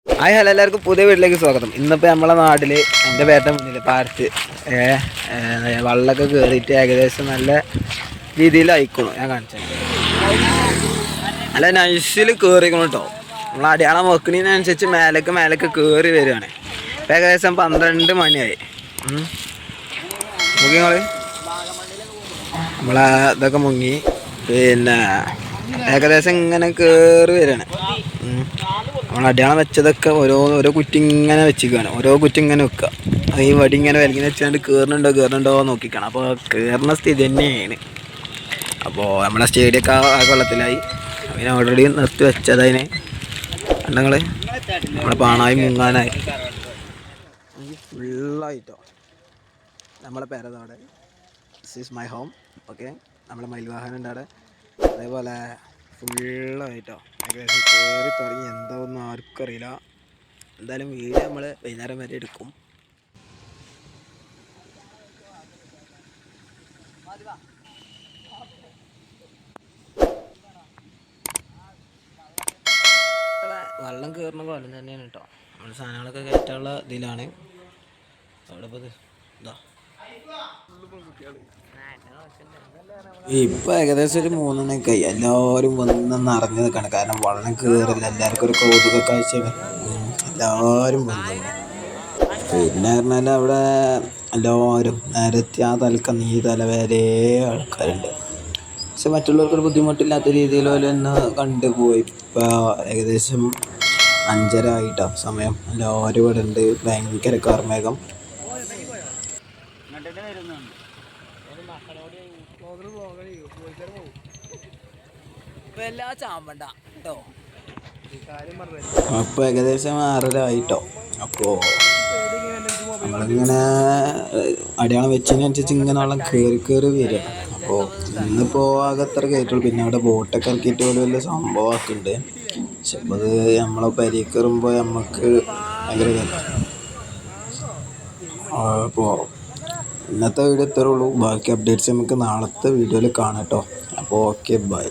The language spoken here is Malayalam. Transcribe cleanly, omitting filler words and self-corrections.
ഹായ് ഹലോ എല്ലാവർക്കും പുതിയ വീട്ടിലേക്ക് സ്വാഗതം. ഇന്നിപ്പോൾ നമ്മളെ നാട്ടിൽ എൻ്റെ പേട്ട മുന്നിൽ പാടത്ത് വെള്ളമൊക്കെ കയറിയിട്ട് ഏകദേശം നല്ല രീതിയിൽ അയക്കണം. ഞാൻ കാണിച്ചത് നല്ല നൈസിൽ കയറിക്കണം കേട്ടോ. നമ്മൾ അടയാളം വെക്കുന്നതിനനുസരിച്ച് മേലേക്ക് കയറി വരികയാണ്. ഇപ്പം ഏകദേശം 12 മണിയായി. നോക്കി നിങ്ങൾ നമ്മളെ ഇതൊക്കെ മുങ്ങി പിന്നെ ഏകദേശം ഇങ്ങനെ കയറി വരികയാണ്. നമ്മൾ അടയാളം വെച്ചതൊക്കെ ഓരോ കുറ്റി ഇങ്ങനെ വെച്ചിരിക്കുകയാണ്. ഓരോ കുറ്റി ഇങ്ങനെ വെക്കുക. ഈ വടി ഇങ്ങനെ വിലങ്ങനെ വെച്ചുകൊണ്ട് കയറുന്നുണ്ടോ നോക്കിക്കണം. അപ്പോൾ കയറുന്ന സ്ഥിതി തന്നെയാണ്. അപ്പോൾ നമ്മളെ സ്റ്റേഡിയൊക്കെ ആ വെള്ളത്തിലായി. അതിനെ ഓൾറെഡി നിർത്തി വെച്ചതതിനെ കണ്ടങ്ങൾ നമ്മളെ പാണായി മുങ്ങാനായി ഫുള്ളായിട്ടോ. നമ്മളെ പേരതവിടെ this is my home. Okay, നമ്മളെ മയിൽവാഹനം ഉണ്ട് അവിടെ. അതേപോലെ ഫുള്ളായിട്ടോ ഏകദേശം കയറി തുടങ്ങി. എന്താ ഒന്നും ആർക്കും അറിയില്ല. എന്തായാലും വീഡിയോ നമ്മൾ വൈകുന്നേരം വരെ എടുക്കും. വെള്ളം കയറുന്ന പോലെ തന്നെയാണ് കേട്ടോ. നമ്മൾ സാധനങ്ങളൊക്കെ കയറ്റാനുള്ള ഇതിലാണ്. അവിടെ ഇപ്പോൾ ഇതാ ഇപ്പം ഏകദേശം ഒരു 3 മണിയൊക്കെ ആയി. എല്ലാവരും വന്ന് നിറഞ്ഞു നിൽക്കുകയാണ്. കാരണം വെള്ളം കയറില്ല. എല്ലാവർക്കും ഒരു കൗതുക കാഴ്ചയാണ്. എല്ലാവരും വന്നു. പിന്നെ പറഞ്ഞാൽ അവിടെ എല്ലാവരും നേരത്തെ ആ തലക്കം ഈ തല വരെ ആൾക്കാരുണ്ട്. പക്ഷെ മറ്റുള്ളവർക്കൊരു ബുദ്ധിമുട്ടില്ലാത്ത രീതിയിൽ പോലെ ഒന്ന് കണ്ടുപോയി. ഇപ്പോൾ ഏകദേശം 5:30 ആയിട്ടോ സമയം. എല്ലാവരും ഇവിടെ ഉണ്ട്. ഭയങ്കര കാർമേഘം. അപ്പോൾ ഏകദേശം 6:30 ആയിട്ടോ. അപ്പോൾ നമ്മളിങ്ങനെ അടയാളം വെച്ചതിനനുസരിച്ച് ഇങ്ങനെ വെള്ളം കയറി വരിക. അപ്പോൾ ഇന്നിപ്പോൾ ആകെ എത്ര കയറ്റുള്ളൂ. പിന്നെ അവിടെ ബോട്ടൊക്കെ ഇറക്കിയിട്ട് വലിയ സംഭവമൊക്കെ. പക്ഷെ അപ്പോൾ അത് നമ്മളെ പരിയിൽ കയറുമ്പോൾ നമുക്ക് ഭയങ്കര അപ്പോൾ ഇന്നത്തെ വീഡിയോ ഇത്രേ ഉള്ളൂ. ബാക്കി അപ്ഡേറ്റ്സ് നമുക്ക് നാളത്തെ വീഡിയോയിൽ കാണാം കേട്ടോ. അപ്പോൾ ഓക്കെ, ബൈ.